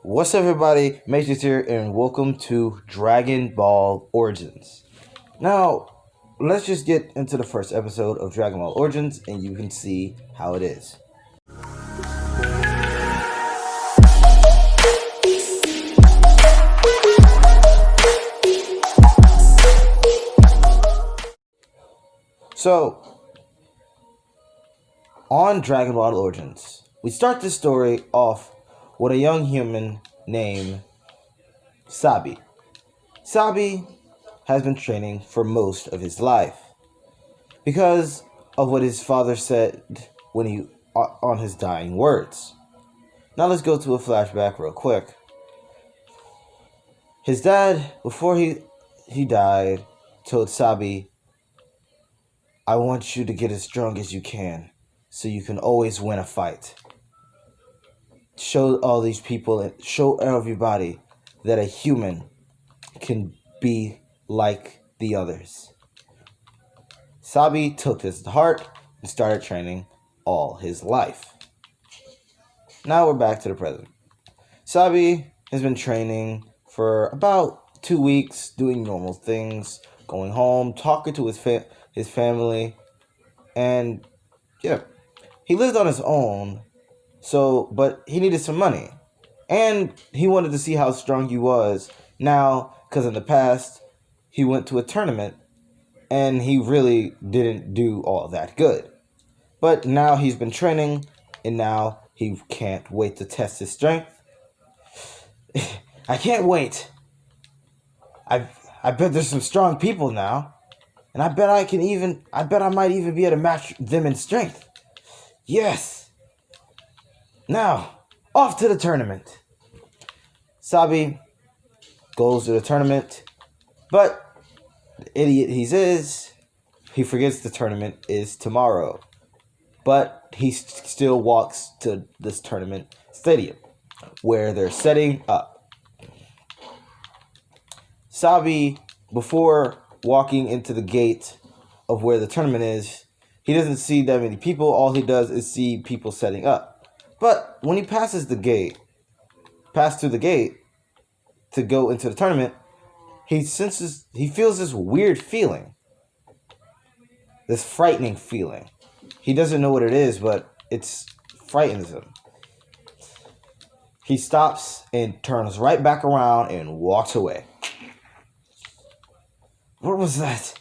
What's up, everybody? Matrix here, and welcome to Dragon Ball Origins. Now, let's just get into the first episode of Dragon Ball Origins, and you can see how it is. So, on Dragon Ball Origins, we start this story off with a young human named Sabi. Sabi has been training for most of his life because of what his father said when he on his dying words. Now let's go to a flashback real quick. His dad, before he died, told Sabi, "I want you to get as strong as you can so you can always win a fight. Show all these people and show everybody that a human can be like the others." Sabi took this to heart and started training all his life. Now we're back to the present. Sabi has been training for about 2 weeks, doing normal things, going home, talking to his family, and yeah, he lived on his own. But he needed some money, and he wanted to see how strong he was now, because in the past he went to a tournament and he really didn't do all that good. But now he's been training, and now he can't wait to test his strength. I can't wait. I bet there's some strong people now, and I bet I might even be able to match them in strength. Yes. Now, off to the tournament. Sabi goes to the tournament, but the idiot he forgets the tournament is tomorrow. But he still walks to this tournament stadium where they're setting up. Sabi, before walking into the gate of where the tournament is, he doesn't see that many people. All he does is see people setting up. But when he passes through the gate to go into the tournament, he feels this weird feeling. This frightening feeling. He doesn't know what it is, but it frightens him. He stops and turns right back around and walks away. What was that?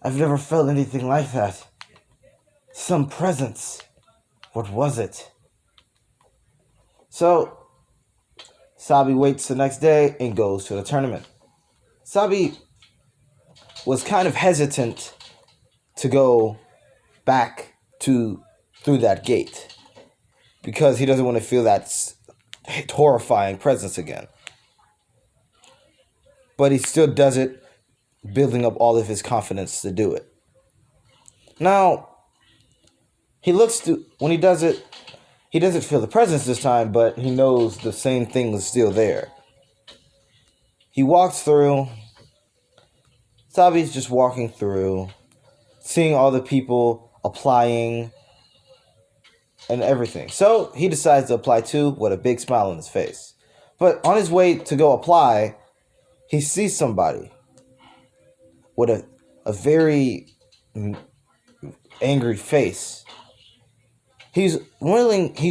I've never felt anything like that. Some presence. What was it? So, Sabi waits the next day and goes to the tournament. Sabi was kind of hesitant to go back through that gate because he doesn't want to feel that horrifying presence again. But he still does it, building up all of his confidence to do it. Now, when he does it, he doesn't feel the presence this time, but he knows the same thing is still there. He walks through. Sabi's just walking through, seeing all the people applying and everything. So he decides to apply too with a big smile on his face. But on his way to go apply, he sees somebody with a very angry face. He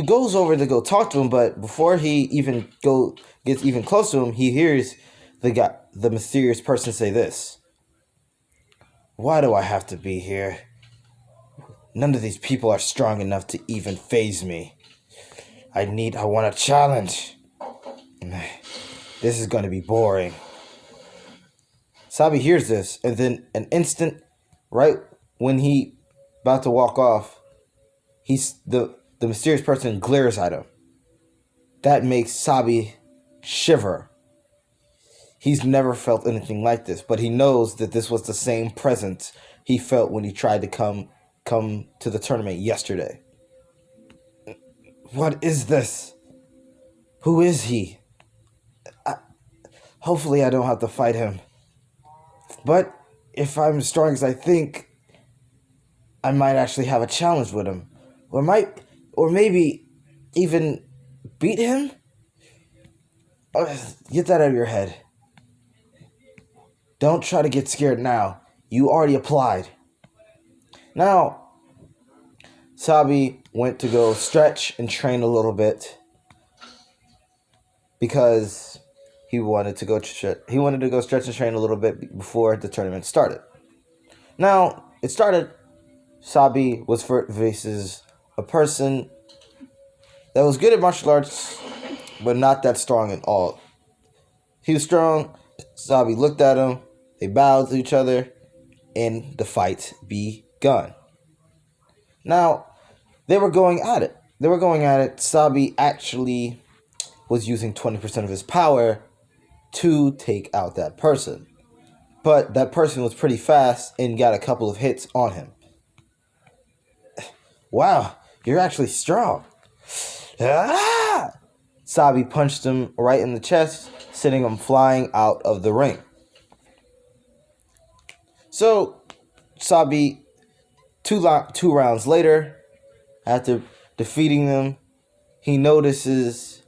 goes over to go talk to him, but before he gets even close to him, he hears the mysterious person say this. "Why do I have to be here? None of these people are strong enough to even faze me. I want a challenge. This is going to be boring." Sabi hears this, and then an instant, right when he about to walk off, the mysterious person glares at him. That makes Sabi shiver. He's never felt anything like this, but he knows that this was the same presence he felt when he tried to come to the tournament yesterday. What is this? Who is he? Hopefully I don't have to fight him. But if I'm as strong as I think, I might actually have a challenge with him. Or maybe even beat him? Get that out of your head. Don't try to get scared now. You already applied. Now, Sabi went to go stretch and train a little bit because he wanted to go stretch and train a little bit before the tournament started. Now, it started. Sabi was versus a person that was good at martial arts, but not that strong at all. He was strong. Sabi looked at him. They bowed to each other, and the fight begun. Now, they were going at it. Sabi actually was using 20% of his power to take out that person. But that person was pretty fast and got a couple of hits on him. Wow, you're actually strong. Ah! Sabi punched him right in the chest, sending him flying out of the ring. So, Sabi, two rounds later, after defeating them, he notices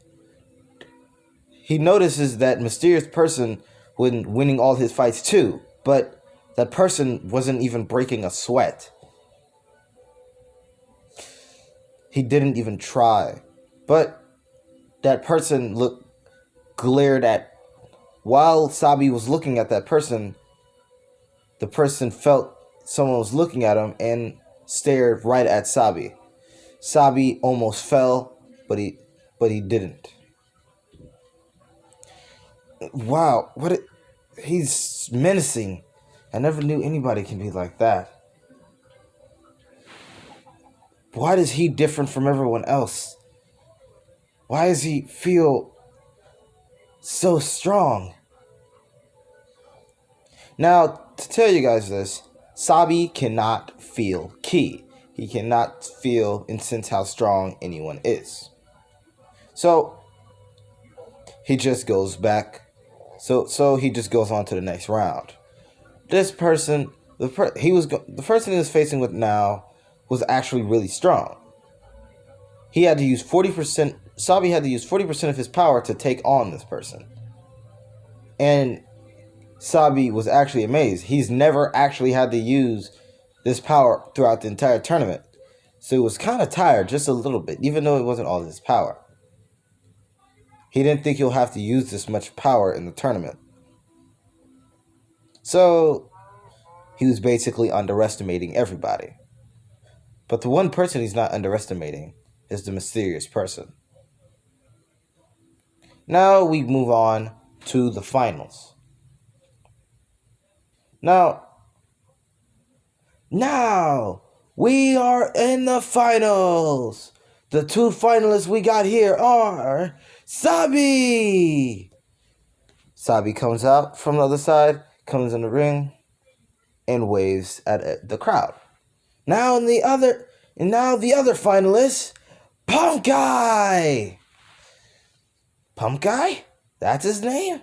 that mysterious person was winning all his fights too, but that person wasn't even breaking a sweat. He didn't even try. But that person glared at. While Sabi was looking at that person, the person felt someone was looking at him and stared right at Sabi. Sabi almost fell, but he didn't. Wow, he's menacing. I never knew anybody can be like that. Why is he different from everyone else? Why does he feel so strong? Now, to tell you guys this, Sabi cannot feel ki. He cannot feel and sense how strong anyone is. So, he just goes back. So he just goes on to the next round. This person, the person he was facing with now was actually really strong. He had to use 40%. Sabi had to use 40% of his power to take on this person. And Sabi was actually amazed. He's never actually had to use this power throughout the entire tournament. So he was kind of tired just a little bit, even though it wasn't all his power. He didn't think he'll have to use this much power in the tournament. So he was basically underestimating everybody. But the one person he's not underestimating is the mysterious person. Now we move on to the finals. Now we are in the finals. The two finalists we got here are Sabi. Sabi comes out from the other side, comes in the ring, and waves at the crowd. Now the other finalist, Pumkai. Pumkai? That's his name?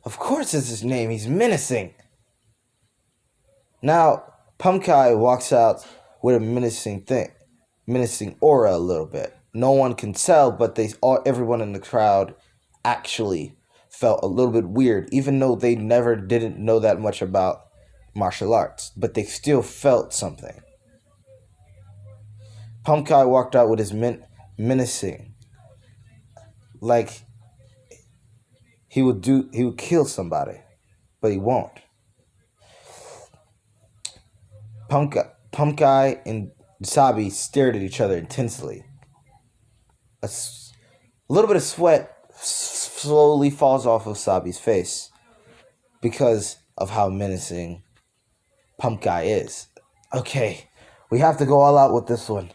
Of course it's his name. He's menacing. Now, Pumkai walks out with a menacing aura a little bit. No one can tell, but everyone in the crowd actually felt a little bit weird, even though they didn't know that much about martial arts, but they still felt something. Pumkai walked out with his menacing, like he would kill somebody, but he won't. Pumkai and Sabi stared at each other intensely. A little bit of sweat slowly falls off of Sabi's face because of how menacing Pumkai is. Okay, we have to go all out with this one.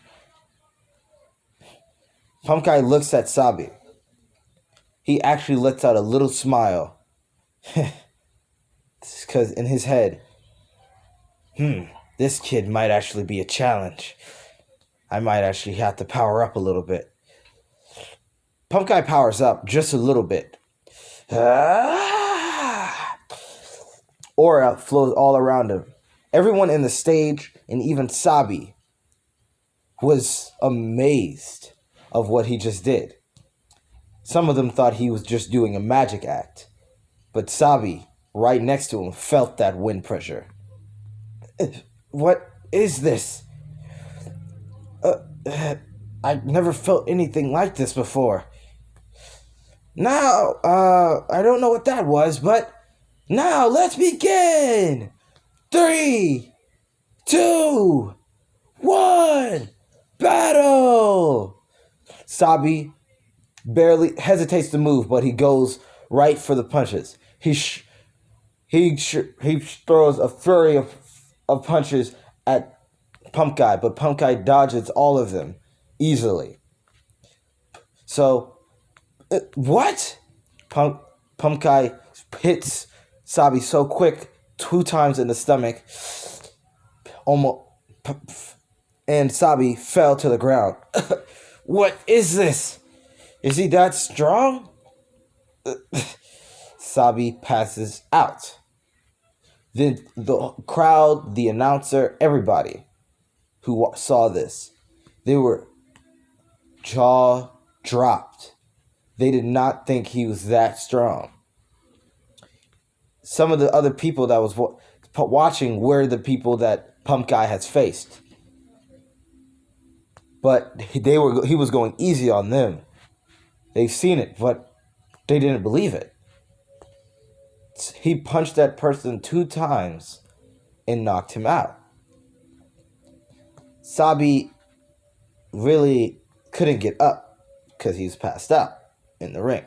Pumkai looks at Sabi. He actually lets out a little smile. Because in his head, this kid might actually be a challenge. I might actually have to power up a little bit. Pumkai powers up just a little bit. Aura flows all around him. Everyone in the stage, and even Sabi, was amazed of what he just did. Some of them thought he was just doing a magic act, but Sabi, right next to him, felt that wind pressure. What is this? I've never felt anything like this before. Now, I don't know what that was, but now let's begin! 3, 2, 1, battle! Sabi barely hesitates to move, but he goes right for the punches. He throws a flurry of punches at Pump Guy, but Pump Guy dodges all of them easily. So, what? Pump Guy hits Sabi so quick, 2 times in the stomach, almost, and Sabi fell to the ground. What is this? Is he that strong? Sabi passes out. Then the crowd, the announcer, everybody who saw this, they were jaw dropped. They did not think he was that strong. Some of the other people that was watching were the people that Pump Guy has faced, but he was going easy on them. They've seen it, but they didn't believe it. He punched that person 2 times and knocked him out. Sabi really couldn't get up because he was passed out in the ring.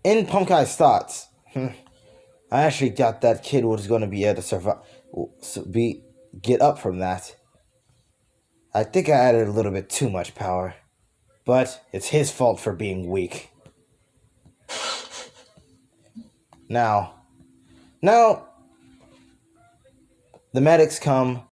In Pump Guy's thoughts, I actually thought that kid was going to be able to survive, get up from that. I think I added a little bit too much power, but it's his fault for being weak. Now, the medics come.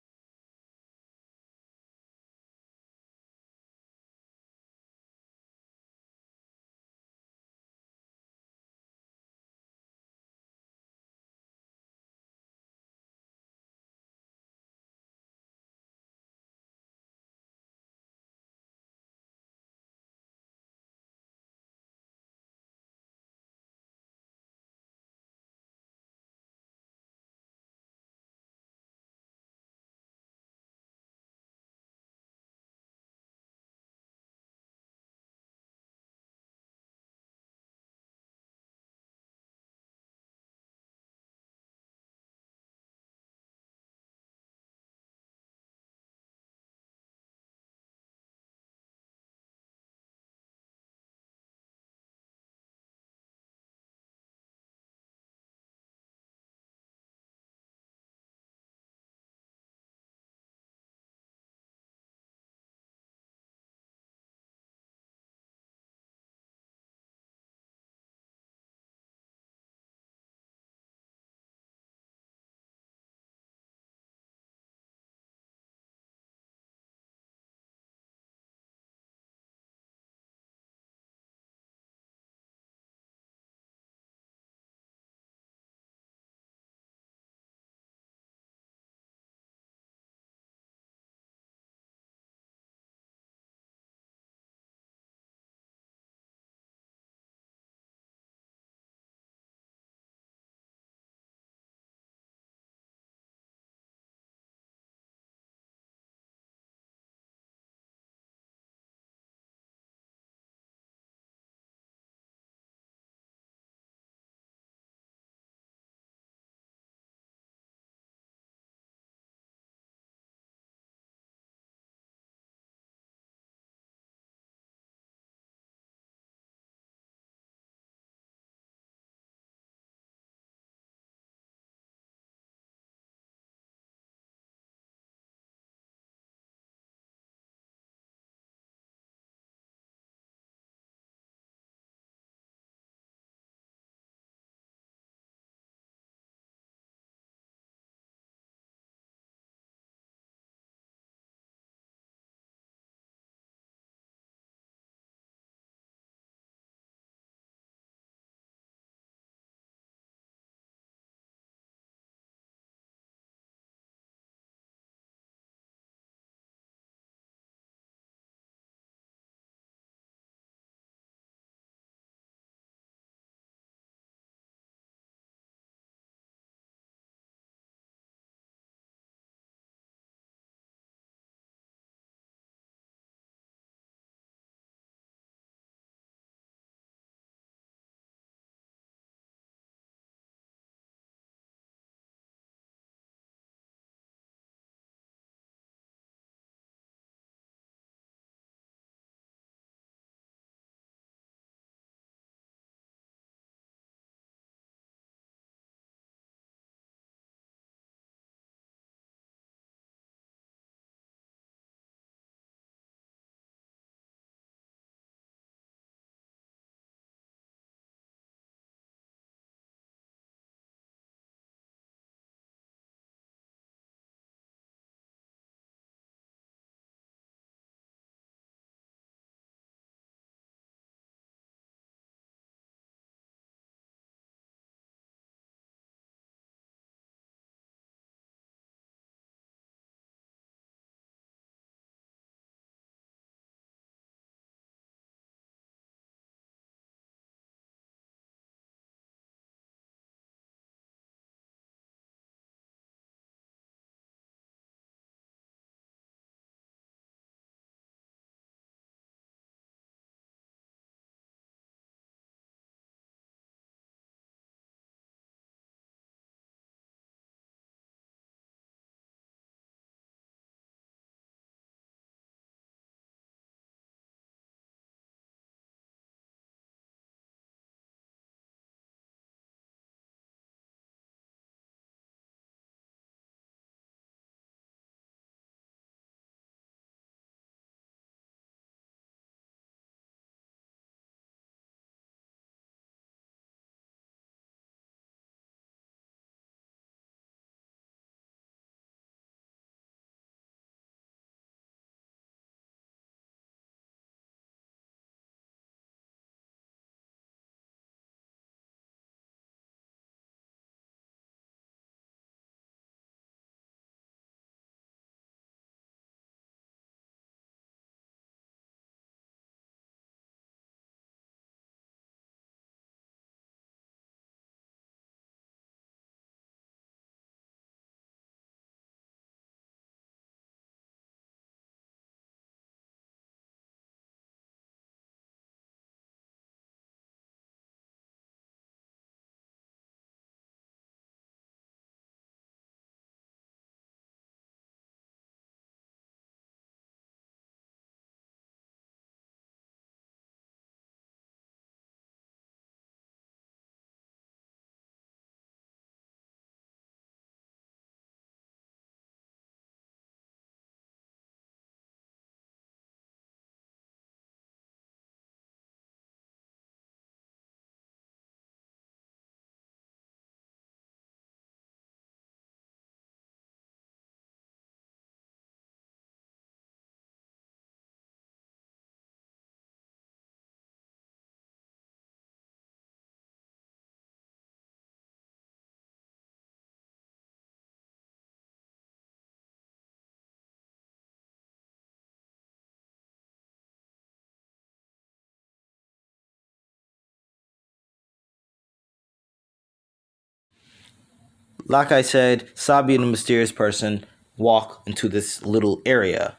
like I said, Sabi and the mysterious person walk into this little area.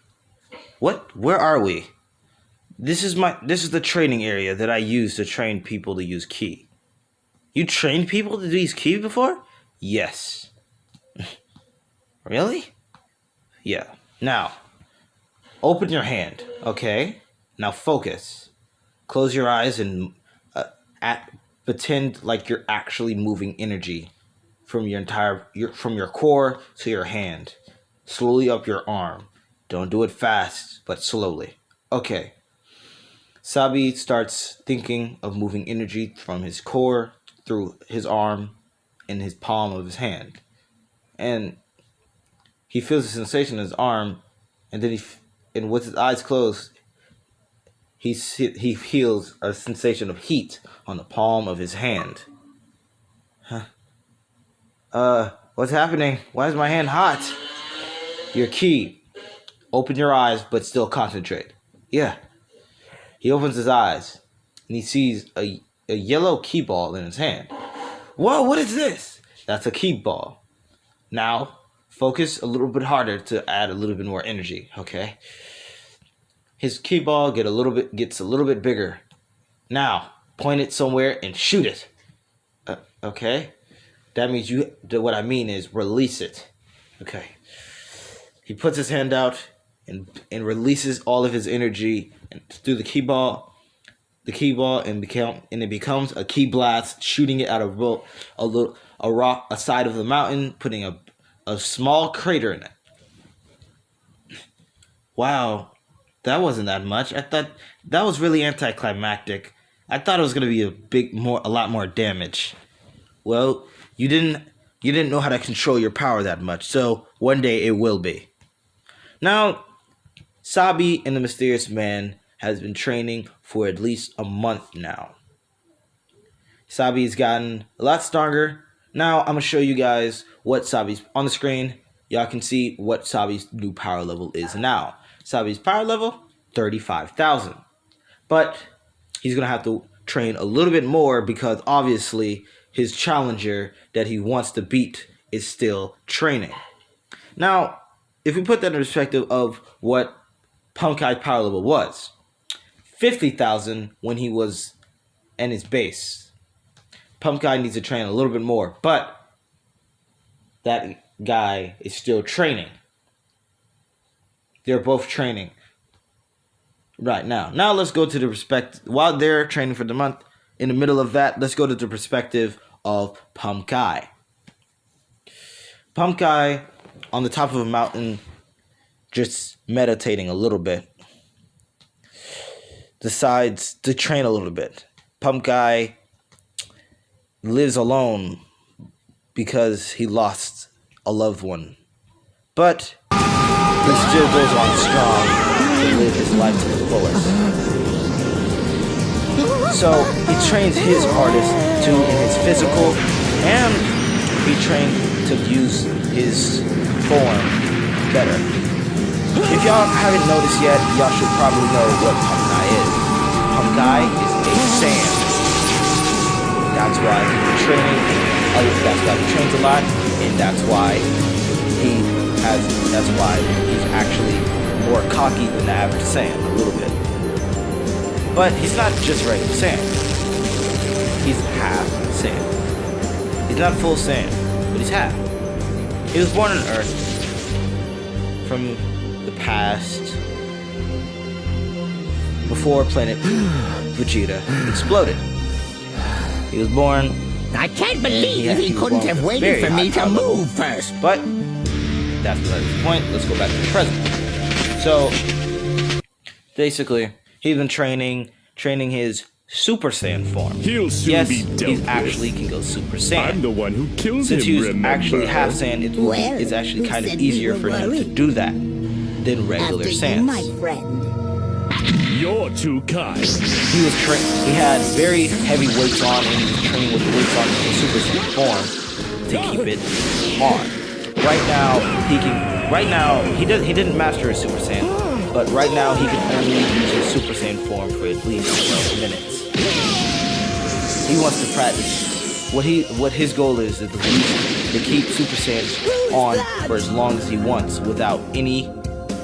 What? Where are we? This is the training area that I use to train people to use ki. You trained people to use ki before? Yes. Really? Yeah. Now, open your hand, okay? Now focus. Close your eyes and pretend like you're actually moving energy from from your core to your hand, slowly up your arm. Don't do it fast, but slowly. Okay. Sabi starts thinking of moving energy from his core through his arm and his palm of his hand. And he feels a sensation in his arm, and then and with his eyes closed, he feels a sensation of heat on the palm of his hand. What's happening? Why is my hand hot? Your ki. Open your eyes, but still concentrate. Yeah. He opens his eyes, and he sees a yellow ki ball in his hand. Whoa, what is this? That's a ki ball. Now, focus a little bit harder to add a little bit more energy, okay? His ki ball gets a little bit bigger. Now, point it somewhere and shoot it. Okay? That means what I mean is release it. Okay. He puts his hand out and releases all of his energy through the ki ball, and it becomes a ki blast, shooting it out of a side of the mountain, putting a small crater in it. Wow, that wasn't that much. I thought that was really anticlimactic. I thought it was gonna be a lot more damage. Well, you didn't know how to control your power that much, so one day it will be. Now, Sabi and the mysterious man has been training for at least a month now. Sabi's gotten a lot stronger. Now, I'm going to show you guys what Sabi's on the screen. Y'all can see what Sabi's new power level is now. Sabi's power level, 35,000. But he's going to have to train a little bit more because obviously his challenger that he wants to beat is still training. Now, if we put that in perspective of what Punkai's power level was, 50,000 when he was in his base. Punkai needs to train a little bit more, but that guy is still training. They're both training right now. Now let's go to the perspective, while they're training for the month, in the middle of that, let's go to the perspective of Punkai. Punkai on the top of a mountain, just meditating a little bit, decides to train a little bit. Punkai lives alone because he lost a loved one, but he still goes on strong to live his life to the fullest. So he trains his hardest too in his physical, and he trained to use his form better. If y'all haven't noticed yet, y'all should probably know what Punkai is. Punkai is a Saiyan. That's why he's training. That's why he trains a lot, and that's why he's actually more cocky than the average Saiyan, a little bit. But he's not just regular Saiyan. He's half Saiyan. He's not full Saiyan, but he's half. He was born on Earth from the past, before planet Vegeta exploded. He was born. I can't believe he couldn't have waited for me to move first. But that's beside the point. Let's go back to the present. So basically, he's been training his Super Saiyan form. He'll soon be dealt he actually can go Super Saiyan. I'm the one who killed Since him, he's actually half Saiyan, it's actually kind of easier for him to do that than regular Saiyans. My friend. You're too kind. He had very heavy weights on, and he was training with the weights on in Super Saiyan form to keep it on. Right now he didn't master his Super Saiyan, but right now he can only use his Super Saiyan form for at least 12 minutes. He wants to practice. What his goal is to to keep Super Saiyan on for as long as he wants without any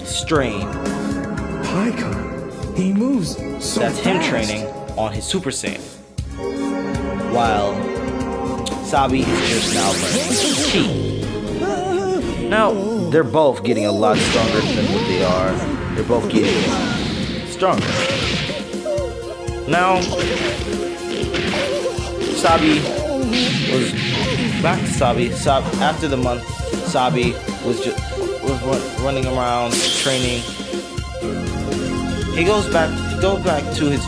strain. Piker, he moves so That's him fast. training on his Super Saiyan. While Sabi is just now learning Chi. Now, they're both getting a lot stronger than what they are. They're both getting stronger. Now, Sabi was back to Sabi. After the month, Sabi was running around training. He goes back to his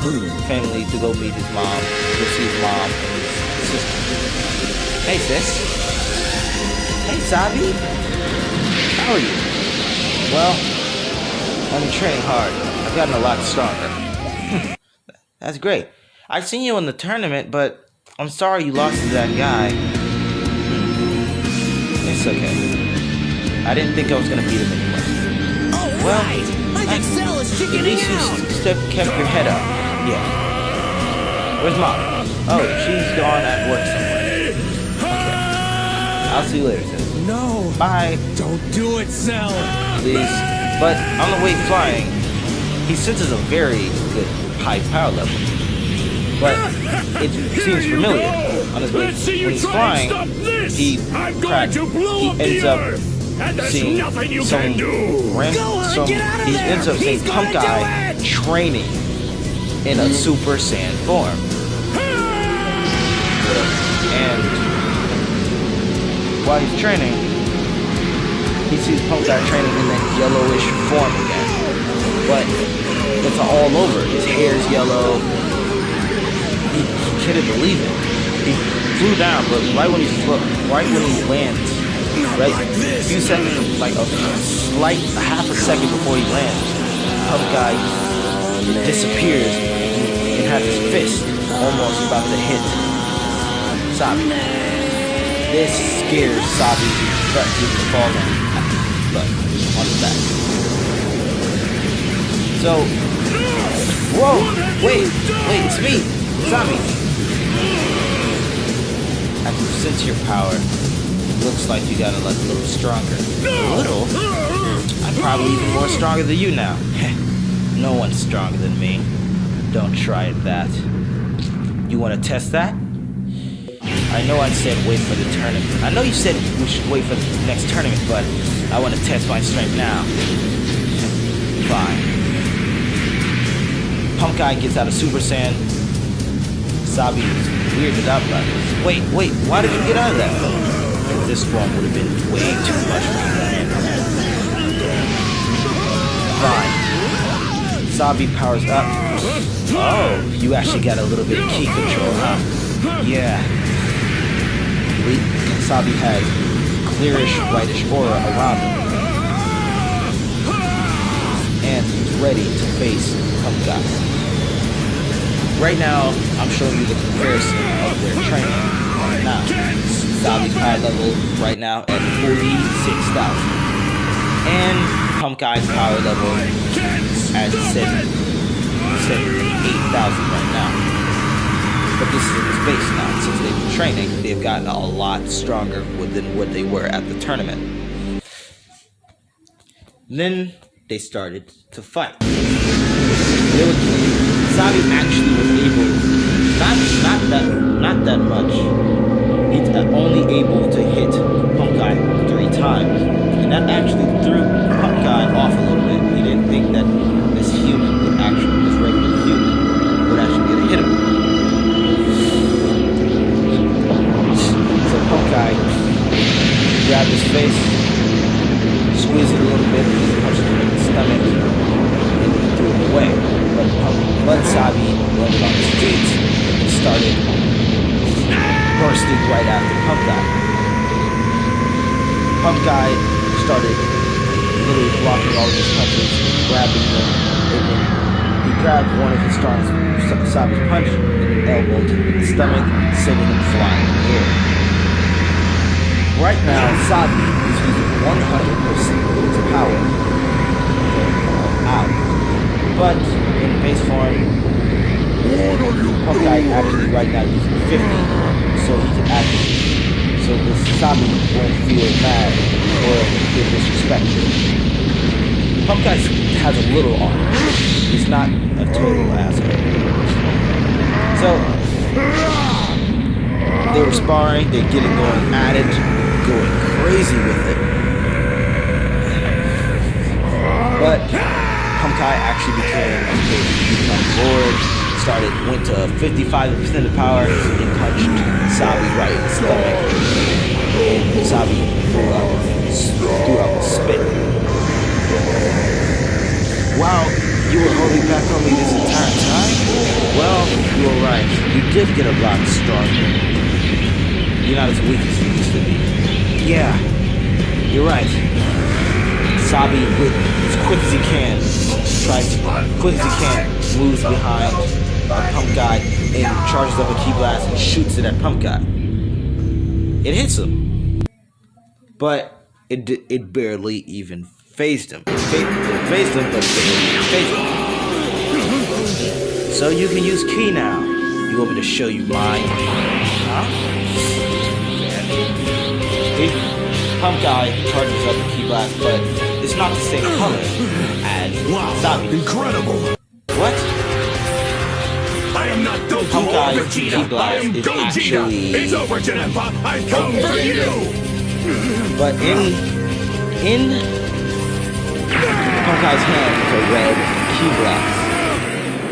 family to go meet his mom, to see his mom and his sister. Hey sis. Hey Sabi. How are you? Well, I've been training hard. I've gotten a lot stronger. That's great. I've seen you in the tournament, but I'm sorry you lost to that guy. It's okay. I didn't think I was gonna beat him anyway. Well, at least you kept your head up. Yeah. Where's Mom? Oh, she's gone at work somewhere. Okay. I'll see you later, sis. No. Bye. Don't do it, Cell. Please. But on the way flying, he senses a very good high power level. But it seems familiar. On his way, when he's flying, he ends up seeing he ends up seeing Punk Guy training in a Super Saiyan form. And while he's training, he sees Punk Guy training in that yellowish form again. But it's all over. His hair's yellow. He couldn't believe it. He flew down, but right when he lands, right, a few seconds, like a half a second before he lands, Punk Guy disappears and has his fist almost about to hit Sabi. This scares Sabi to fall down, on his back. So, whoa, wait, it's me, Sabi. After you sense your power, looks like you got a little stronger. A little? I'm probably even more stronger than you now. No one's stronger than me. Don't try it that. You want to test that? I know I said wait for the tournament. I know you said we should wait for the next tournament, but I want to test my strength now. Fine. Punk Guy gets out of Super Saiyan. Sabi is weirded out by this. Wait, why did you get out of that? This form would have been way too much for you to handle. Fine. Sabi powers up. Oh, you actually got a little bit of ki control, huh? Yeah. Sabi has clearish, whitish aura around him. And he's ready to face Punk Guy. Right now, I'm showing you the comparison of their training right now. Sabi's power level right now at 46,000. And Punk Guy's power level at 78,000 right now. But this is in his base now. Since they've been training, they've gotten a lot stronger than what they were at the tournament. Then they started to fight. Sabi actually was able, not that much. He's only able to hit Punk Guy 3 times, and that actually threw Punk Guy off a little bit. He didn't think that this regular human would actually be able to hit him. So Punk Guy grabbed his face, squeezed it a little bit, and punched him in the stomach, and threw him away. But Sabi landed on his feet and started bursting right after Punk Guy. Punk Guy started literally blocking all of his punches, grabbing them, and then he grabbed one of his strongest Sabi's punch and elbowed him in the stomach, sending him flying in the air. Right now, Sabi is using 100% of his power. Out. But in base form, Punk Guy actually right now using 50, so so the Sabi won't feel mad or feel disrespected. Pump Guy has a little armor. He's not a total asshole. So they were sparring, they're getting going at it, going crazy with it. But Pump Guy actually become bored, went to 55% of power and punched Sabi right in the stomach. And Sabi threw up a spit. Wow, you were holding back on me this entire time? Well, you were right. You did get a lot stronger. You're not as weak as you used to be. Yeah, you're right. Sabi, as quick as he can, moves behind a Pump Guy and charges up a Ki Blast and shoots it at Pump Guy. It hits him, but it barely even phased him. It phased him, but barely phased him. So you can use Ki now. You want me to show you mine? Huh? Pump Guy charges up a Ki Blast, but it's not the same color as Sabi. Incredible! What? I am not Goku Pump or Guy's Vegeta. Ki Blast I am is Gogeta. actually... It's over, Janempa. I come for you. But in Pump Guy's hand is a red Ki Blast.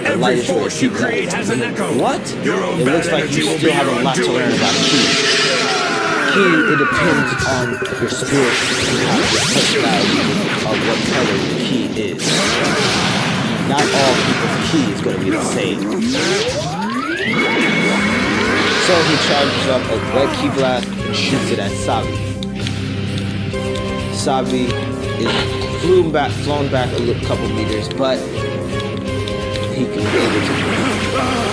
Every force you create has an echo. What? Your own It bad looks like energy you will still be have your a lot to learn undoing. about Ki. Ki, it depends on your spirit and how your personality of what color your Ki is. Not all people's Ki is going to be the same. So he charges up a red Ki Blast and shoots it at Sabi. Sabi is flown back a couple meters, but he can be able to